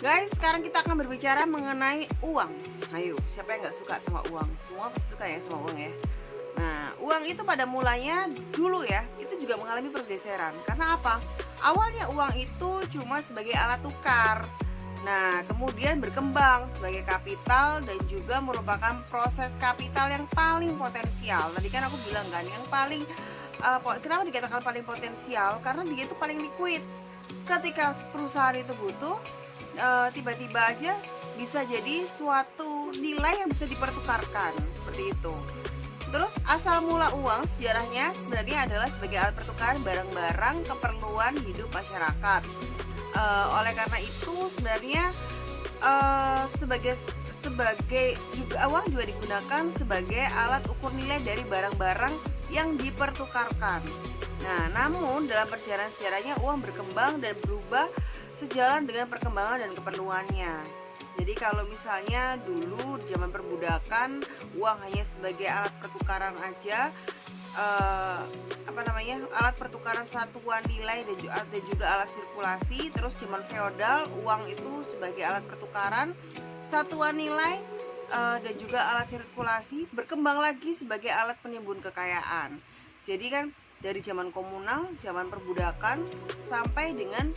Guys, sekarang kita akan berbicara mengenai uang. Ayo, siapa yang nggak suka sama uang? Semua pasti suka ya sama uang ya. Nah, uang itu pada mulanya dulu ya, itu juga mengalami pergeseran. Karena apa? Awalnya uang itu cuma sebagai alat tukar. Nah, kemudian berkembang sebagai kapital dan juga merupakan proses kapital yang paling potensial. Tadi kan aku bilang kan, yang paling kenapa dikatakan paling potensial? Karena dia itu paling liquid. Ketika perusahaan itu butuh, tiba-tiba aja bisa jadi suatu nilai yang bisa dipertukarkan seperti itu. Terus asal mula uang sejarahnya sebenarnya adalah sebagai alat pertukaran barang-barang keperluan hidup masyarakat. Oleh karena itu sebenarnya sebagai sebagai juga uang juga digunakan sebagai alat ukur nilai dari barang-barang yang dipertukarkan. Nah, namun dalam perjalanan sejarahnya uang berkembang dan berubah sejalan dengan perkembangan dan keperluannya. Jadi kalau misalnya dulu di zaman perbudakan uang hanya sebagai alat pertukaran aja, alat pertukaran satuan nilai dan juga alat sirkulasi. Terus zaman feodal uang itu sebagai alat pertukaran satuan nilai dan juga alat sirkulasi, berkembang lagi sebagai alat penimbun kekayaan. Jadi kan dari zaman komunal, zaman perbudakan sampai dengan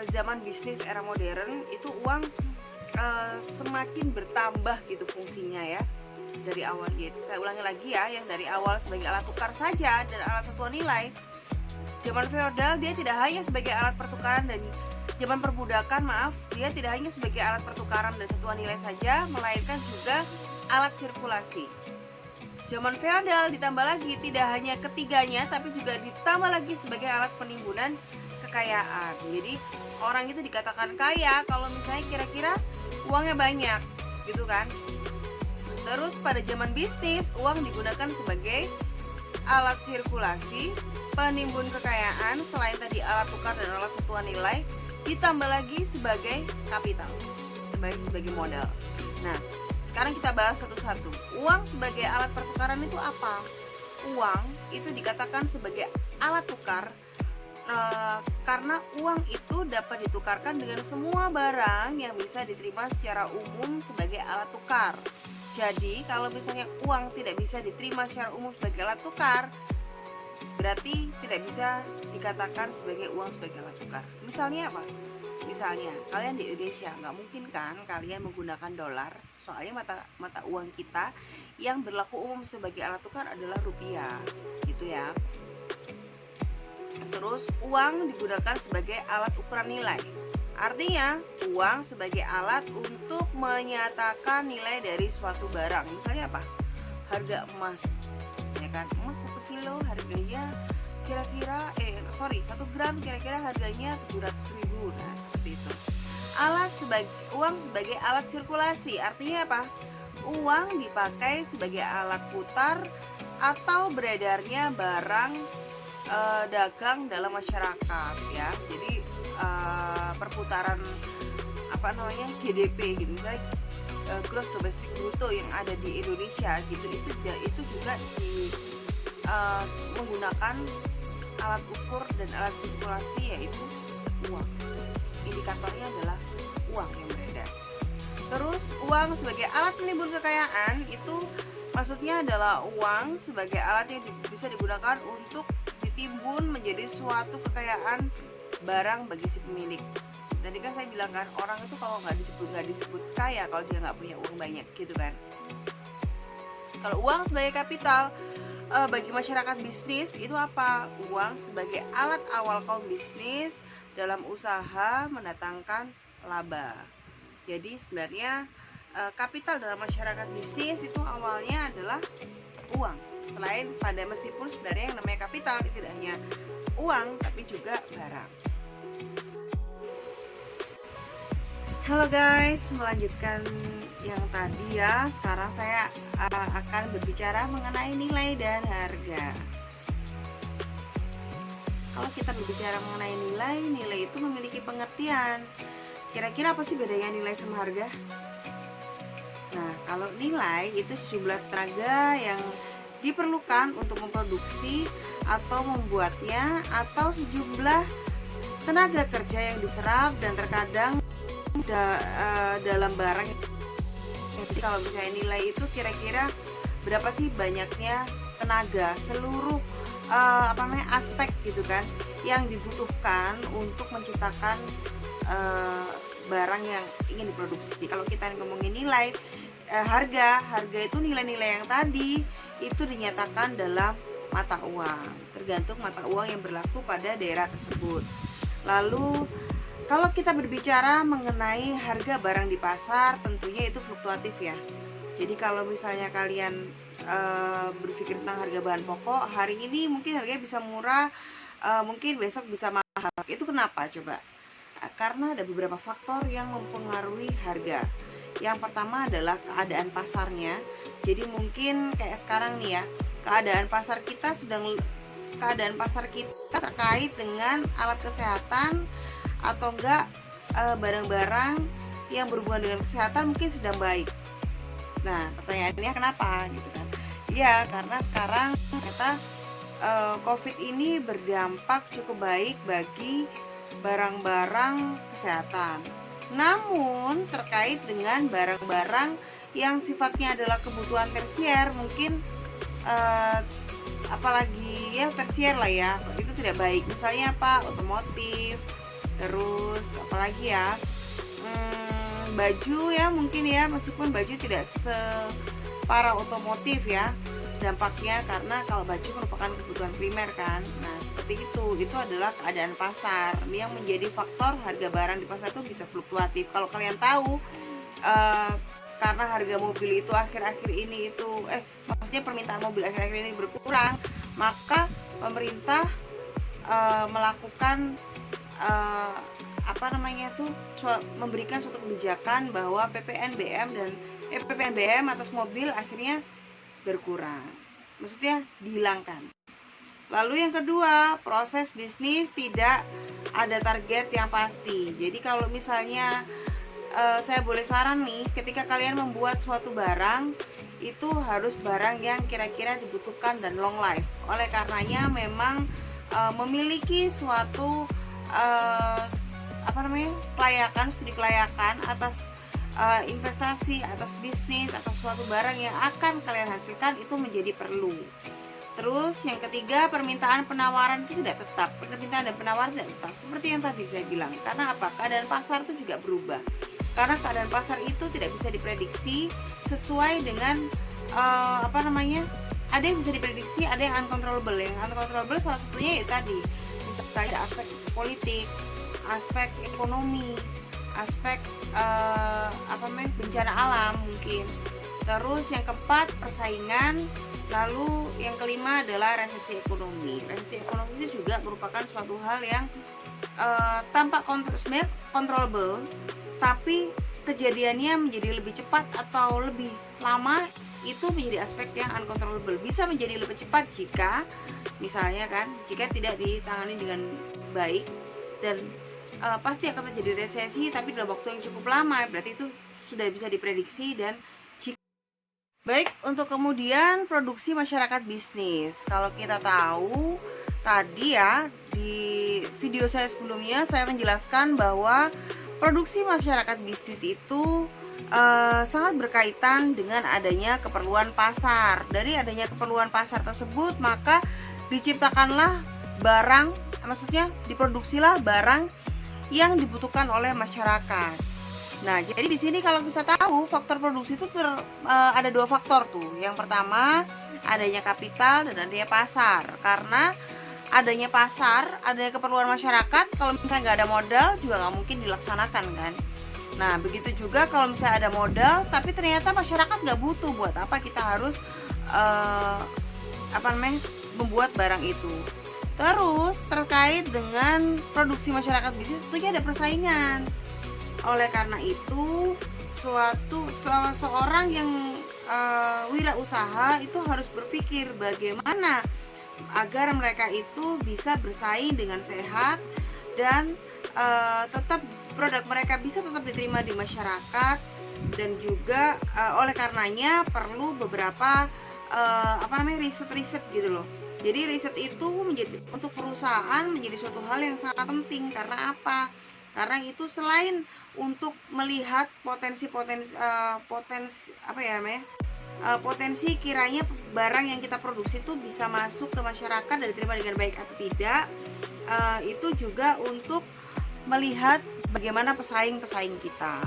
zaman bisnis era modern itu uang semakin bertambah gitu fungsinya ya. Dari awal gitu, saya ulangi lagi ya, yang dari awal sebagai alat tukar saja dan alat satuan nilai. Zaman feodal dia tidak hanya sebagai alat pertukaran, dan zaman perbudakan dia tidak hanya sebagai alat pertukaran dan satuan nilai saja, melainkan juga alat sirkulasi. Zaman feodal ditambah lagi tidak hanya ketiganya, tapi juga ditambah lagi sebagai alat penimbunan kekayaan. Jadi orang itu dikatakan kaya kalau misalnya kira-kira uangnya banyak gitu kan. Terus pada zaman bisnis uang digunakan sebagai alat sirkulasi, penimbun kekayaan, selain tadi alat tukar dan alat satuan nilai, ditambah lagi sebagai kapital, sebagai modal. Nah, sekarang kita bahas satu-satu. Uang sebagai alat pertukaran itu apa? Uang itu dikatakan sebagai alat tukar karena uang itu dapat ditukarkan dengan semua barang yang bisa diterima secara umum sebagai alat tukar. Jadi kalau misalnya uang tidak bisa diterima secara umum sebagai alat tukar, berarti tidak bisa dikatakan sebagai uang sebagai alat tukar. Misalnya apa? Misalnya kalian di Indonesia, nggak mungkin kan kalian menggunakan dolar, soalnya mata uang kita yang berlaku umum sebagai alat tukar adalah rupiah gitu ya. Terus uang digunakan sebagai alat ukuran nilai. Artinya uang sebagai alat untuk menyatakan nilai dari suatu barang. Misalnya apa? Harga emas, ya kan? Emas 1 kilo harganya kira-kira 1 gram kira-kira harganya 700.000. Nah, seperti itu. Uang sebagai alat sirkulasi. Artinya apa? Uang dipakai sebagai alat putar atau beredarnya barang dagang dalam masyarakat ya. Jadi perputaran GDP gitu, misalnya gross domestic bruto yang ada di Indonesia gitu, itu juga menggunakan alat ukur dan alat sirkulasi, yaitu uang. Indikatornya adalah uang yang beredar. Terus uang sebagai alat penimbun kekayaan itu maksudnya adalah uang sebagai alat yang bisa digunakan untuk ditimbun menjadi suatu kekayaan barang bagi si pemilik. Tadi kan saya bilang kan, orang itu kalau nggak disebut kaya kalau dia nggak punya uang banyak gitu kan. Kalau uang sebagai kapital bagi masyarakat bisnis itu apa? Uang sebagai alat awal kaum bisnis dalam usaha mendatangkan laba. Jadi sebenarnya kapital dalam masyarakat bisnis itu awalnya adalah uang. Meskipun sebenarnya yang namanya kapital itu tidak hanya uang tapi juga barang. Halo guys, melanjutkan yang tadi ya. Sekarang saya akan berbicara mengenai nilai dan harga. Kalau kita berbicara mengenai nilai itu memiliki pengertian. Kira-kira apa sih bedanya nilai sama harga? Nah, kalau nilai itu sejumlah tenaga yang diperlukan untuk memproduksi atau membuatnya, atau sejumlah tenaga kerja yang diserap dan terkadang dalam barang. Jadi kalau misalnya nilai itu kira-kira berapa sih banyaknya tenaga, seluruh aspek gitu kan yang dibutuhkan untuk menciptakan barang yang ingin diproduksi. Kalau kita ngomongin nilai, harga itu nilai-nilai yang tadi itu dinyatakan dalam mata uang, tergantung mata uang yang berlaku pada daerah tersebut. Lalu kalau kita berbicara mengenai harga barang di pasar, tentunya itu fluktuatif ya. Jadi kalau misalnya kalian berpikir tentang harga bahan pokok, hari ini mungkin harganya bisa murah, mungkin besok bisa mahal. Itu kenapa coba? Karena ada beberapa faktor yang mempengaruhi harga. Yang pertama adalah keadaan pasarnya. Jadi mungkin kayak sekarang nih ya, keadaan pasar kita terkait dengan alat kesehatan atau enggak barang-barang yang berhubungan dengan kesehatan mungkin sedang baik. Nah, pertanyaannya kenapa gitu kan? Ya, karena sekarang ternyata COVID ini berdampak cukup baik bagi barang-barang kesehatan. Namun terkait dengan barang-barang yang sifatnya adalah kebutuhan tersier, mungkin apalagi ya tersier lah ya, itu tidak baik. Misalnya apa? Otomotif, terus apalagi ya, baju ya mungkin ya, meskipun baju tidak separah otomotif ya dampaknya, karena kalau baju merupakan kebutuhan primer kan. Nah seperti itu adalah keadaan pasar yang menjadi faktor harga barang di pasar itu bisa fluktuatif. Kalau kalian tahu karena harga mobil itu akhir-akhir ini itu maksudnya permintaan mobil akhir-akhir ini berkurang, maka pemerintah melakukan memberikan suatu kebijakan bahwa PPNBM atas mobil akhirnya berkurang, maksudnya dihilangkan. Lalu yang kedua, proses bisnis tidak ada target yang pasti. Jadi kalau misalnya saya boleh saran nih, ketika kalian membuat suatu barang, itu harus barang yang kira-kira dibutuhkan dan long life. Oleh karenanya memang memiliki suatu studi kelayakan atas investasi, atas bisnis, atas suatu barang yang akan kalian hasilkan itu menjadi perlu. Terus yang ketiga, permintaan penawaran itu tidak tetap. Permintaan dan penawaran tidak tetap, seperti yang tadi saya bilang. Karena apa? Keadaan pasar itu juga berubah. Karena keadaan pasar itu tidak bisa diprediksi sesuai dengan ada yang bisa diprediksi, ada yang uncontrollable. Yang uncontrollable salah satunya ya tadi, bisa ada aspek politik, aspek ekonomi, aspek bencana alam mungkin. Terus yang keempat, persaingan. Lalu yang kelima adalah resesi ekonomi. Resesi ekonomi itu juga merupakan suatu hal yang tampak controllable, tapi kejadiannya menjadi lebih cepat atau lebih lama, itu menjadi aspek yang uncontrollable. Bisa menjadi lebih cepat jika misalnya kan, jika tidak ditangani dengan baik, dan pasti akan terjadi resesi, tapi dalam waktu yang cukup lama. Berarti itu sudah bisa diprediksi. Dan baik, untuk kemudian produksi masyarakat bisnis. Kalau kita tahu tadi ya, di video saya sebelumnya saya menjelaskan bahwa produksi masyarakat bisnis itu sangat berkaitan dengan adanya keperluan pasar. Dari adanya keperluan pasar tersebut, maka diciptakanlah barang, maksudnya diproduksilah barang yang dibutuhkan oleh masyarakat. Nah, jadi di sini kalau bisa tahu faktor produksi itu ada dua faktor tuh. Yang pertama, adanya kapital dan adanya pasar. Karena adanya pasar, adanya keperluan masyarakat, kalau misalnya nggak ada modal juga nggak mungkin dilaksanakan kan. Nah, begitu juga kalau misalnya ada modal tapi ternyata masyarakat nggak butuh, buat apa kita harus membuat barang itu. Terus terkait dengan produksi masyarakat bisnis, tentunya ada persaingan. Oleh karena itu, seorang yang wirausaha itu harus berpikir bagaimana agar mereka itu bisa bersaing dengan sehat dan tetap produk mereka bisa tetap diterima di masyarakat. Dan juga oleh karenanya perlu beberapa riset gitu loh. Jadi riset itu untuk perusahaan menjadi suatu hal yang sangat penting. Karena apa? Karena itu selain untuk melihat potensi-potensi potensi kiranya barang yang kita produksi itu bisa masuk ke masyarakat dan diterima dengan baik atau tidak, itu juga untuk melihat bagaimana pesaing-pesaing kita.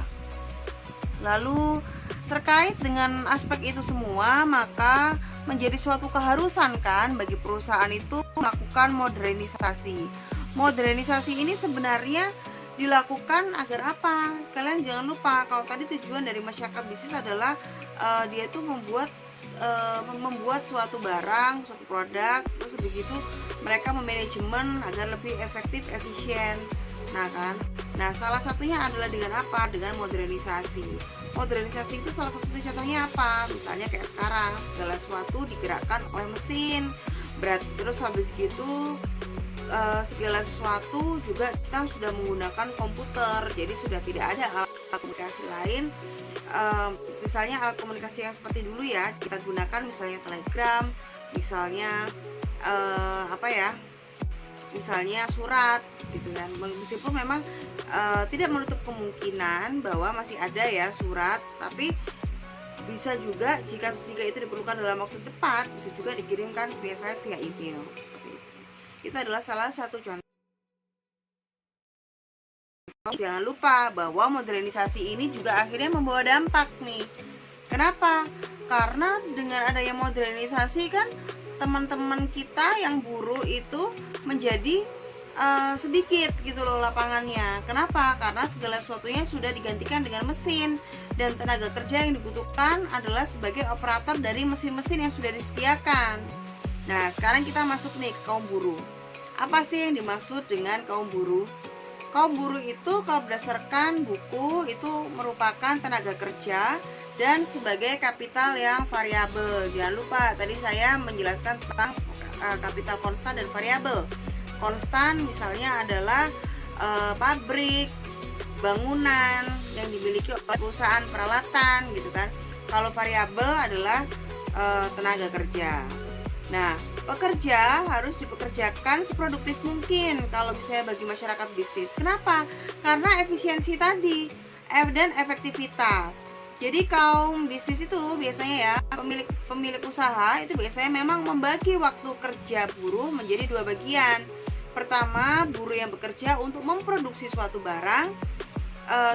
Lalu terkait dengan aspek itu semua, maka menjadi suatu keharusan kan bagi perusahaan itu melakukan modernisasi. Modernisasi ini sebenarnya dilakukan agar apa? Kalian jangan lupa kalau tadi tujuan dari masyarakat bisnis adalah dia itu membuat suatu barang, suatu produk, terus begitu mereka memanajemen agar lebih efektif, efisien. Nah salah satunya adalah dengan apa? Dengan modernisasi. Modernisasi itu salah satu contohnya apa? Misalnya kayak sekarang segala sesuatu digerakkan oleh mesin. Terus habis gitu segala sesuatu juga kita sudah menggunakan komputer, jadi sudah tidak ada alat komunikasi lain. Misalnya alat komunikasi yang seperti dulu ya kita gunakan, misalnya telegram, misalnya misalnya surat gitu kan. Meskipun memang tidak menutup kemungkinan bahwa masih ada ya surat, tapi bisa juga jika itu diperlukan dalam waktu cepat bisa juga dikirimkan via email. Itu adalah salah satu contoh. Jangan lupa bahwa modernisasi ini juga akhirnya membawa dampak nih. Kenapa? Karena dengan adanya modernisasi kan teman-teman kita yang buruh itu menjadi sedikit gitu loh lapangannya. Kenapa? Karena segala sesuatunya sudah digantikan dengan mesin, dan tenaga kerja yang dibutuhkan adalah sebagai operator dari mesin-mesin yang sudah disediakan. Nah, sekarang kita masuk nih ke kaum buruh. Apa sih yang dimaksud dengan kaum buruh? Kaum buruh itu kalau berdasarkan buku itu merupakan tenaga kerja dan sebagai kapital yang variabel. Jangan lupa tadi saya menjelaskan tentang kapital konstan dan variabel. Konstan misalnya adalah pabrik, bangunan yang dimiliki oleh perusahaan peralatan gitu kan. Kalau variabel adalah tenaga kerja. Nah, pekerja harus dipekerjakan seproduktif mungkin kalau misalnya bagi masyarakat bisnis. Kenapa? Karena efisiensi tadi dan efektivitas. Jadi kaum bisnis itu biasanya ya, pemilik usaha itu biasanya memang membagi waktu kerja buruh menjadi dua bagian. Pertama, buruh yang bekerja untuk memproduksi suatu barang.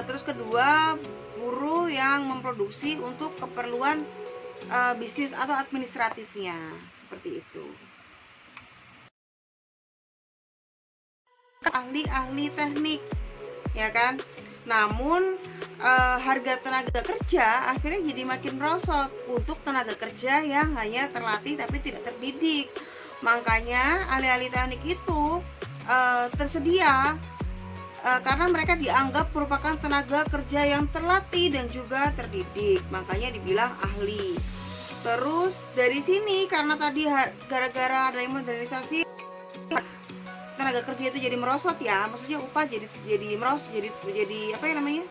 Terus kedua, buruh yang memproduksi untuk keperluan bisnis atau administratifnya, seperti itu. Ahli-ahli teknik, ya kan? Namun harga tenaga kerja akhirnya jadi makin merosot untuk tenaga kerja yang hanya terlatih tapi tidak terdidik. Makanya ahli-ahli teknik itu tersedia karena mereka dianggap merupakan tenaga kerja yang terlatih dan juga terdidik, makanya dibilang ahli. Terus dari sini karena tadi gara-gara adanya modernisasi tenaga kerja itu jadi merosot ya, maksudnya upah jadi merosot, jadi apa ya namanya?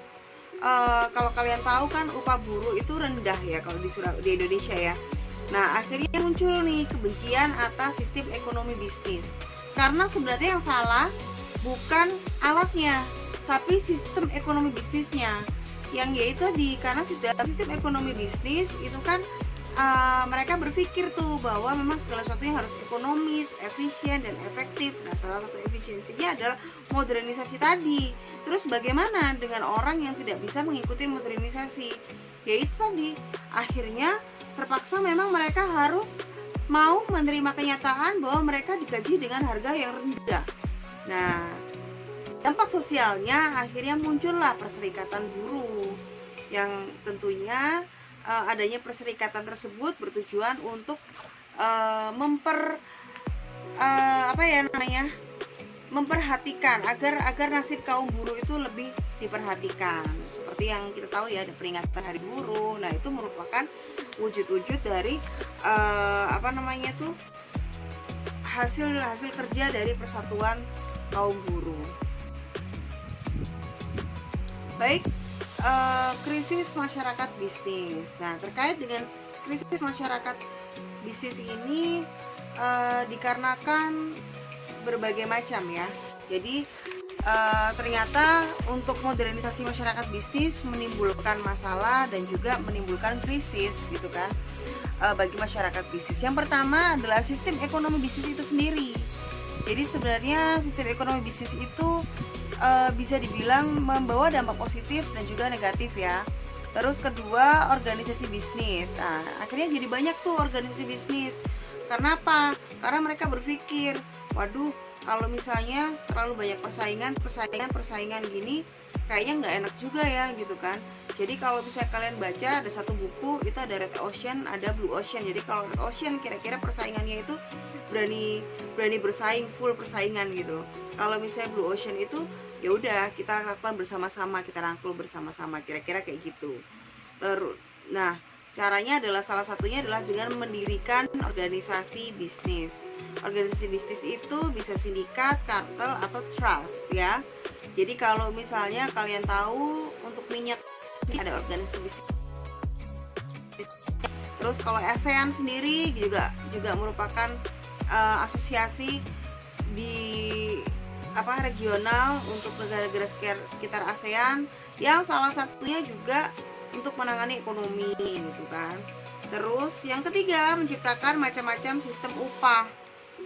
Kalau kalian tahu kan upah buruh itu rendah ya kalau di Indonesia ya. Nah akhirnya muncul nih kebencian atas sistem ekonomi bisnis, karena sebenarnya yang salah bukan alatnya tapi sistem ekonomi bisnisnya, yang yaitu karena sistem ekonomi bisnis itu kan mereka berpikir tuh bahwa memang segala sesuatunya harus ekonomis, efisien, dan efektif. Nah salah satu efisiensinya adalah modernisasi tadi. Terus bagaimana dengan orang yang tidak bisa mengikuti modernisasi? Yaitu tadi akhirnya terpaksa memang mereka harus mau menerima kenyataan bahwa mereka digaji dengan harga yang rendah. Nah, dampak sosialnya akhirnya muncullah perserikatan buruh, yang tentunya adanya perserikatan tersebut bertujuan untuk memperhatikan agar nasib kaum buruh itu lebih diperhatikan. Seperti yang kita tahu ya, ada peringatan Hari Buruh. Nah, itu merupakan wujud-wujud dari hasil kerja dari persatuan kaum buruh. Baik, krisis masyarakat bisnis. Nah, terkait dengan krisis masyarakat bisnis ini dikarenakan berbagai macam ya. Jadi ternyata untuk modernisasi masyarakat bisnis menimbulkan masalah dan juga menimbulkan krisis gitu kan, bagi masyarakat bisnis. Yang pertama adalah sistem ekonomi bisnis itu sendiri. Jadi sebenarnya sistem ekonomi bisnis itu bisa dibilang membawa dampak positif dan juga negatif ya. Terus kedua, organisasi bisnis. Nah, akhirnya jadi banyak tuh organisasi bisnis. Karena apa? Karena mereka berpikir, waduh, kalau misalnya terlalu banyak persaingan gini, kayaknya nggak enak juga ya gitu kan. Jadi kalau misalnya kalian baca ada satu buku, itu ada Red Ocean, ada Blue Ocean. Jadi kalau Red Ocean kira-kira persaingannya itu berani bersaing, full persaingan gitu. Kalau misalnya Blue Ocean itu ya udah kita lakukan bersama-sama, kita rangkul bersama-sama, kira-kira kayak gitu. Nah, caranya adalah salah satunya adalah dengan mendirikan organisasi bisnis. Organisasi bisnis itu bisa sindikat, kartel, atau trust ya. Jadi kalau misalnya kalian tahu untuk minyak ada organisasi bisnis. Terus kalau ASEAN sendiri juga merupakan asosiasi di regional untuk negara-negara sekitar ASEAN yang salah satunya juga untuk menangani ekonomi gitu kan. Terus yang ketiga, menciptakan macam-macam sistem upah.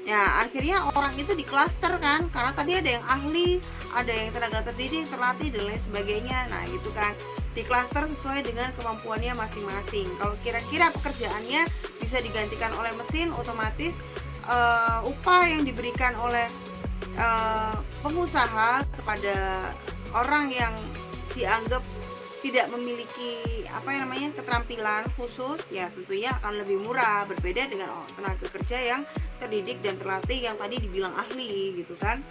Ya, akhirnya orang itu diklaster kan, karena tadi ada yang ahli, ada yang tenaga terdidik, terlatih dan lain sebagainya. Nah, gitu kan. Diklaster sesuai dengan kemampuannya masing-masing. Kalau kira-kira pekerjaannya bisa digantikan oleh mesin, otomatis upah yang diberikan oleh pengusaha kepada orang yang dianggap tidak memiliki keterampilan khusus ya tentunya akan lebih murah, berbeda dengan tenaga kerja yang terdidik dan terlatih yang tadi dibilang ahli gitu kan.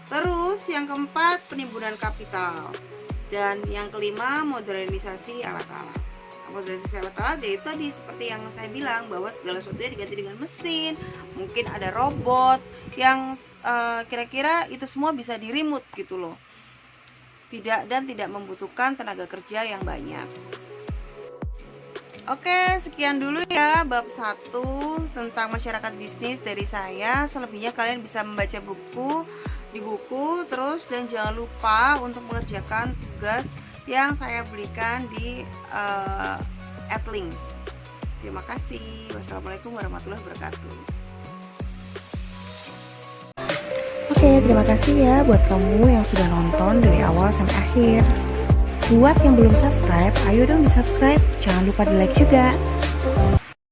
Terus yang keempat, penimbunan kapital, dan yang kelima, modernisasi alat-alat. Modernisasi alat-alat yaitu tadi seperti yang saya bilang bahwa segala sesuatunya diganti dengan mesin, mungkin ada robot yang kira-kira itu semua bisa di remote gitu loh, tidak membutuhkan tenaga kerja yang banyak. Oke, sekian dulu ya bab 1 tentang masyarakat bisnis dari saya. Selebihnya kalian bisa membaca di buku terus, dan jangan lupa untuk mengerjakan tugas yang saya berikan di @link. Terima kasih. Wassalamualaikum warahmatullahi wabarakatuh. Oke, terima kasih ya buat kamu yang sudah nonton dari awal sampai akhir. Buat yang belum subscribe, ayo dong di subscribe. Jangan lupa di like juga.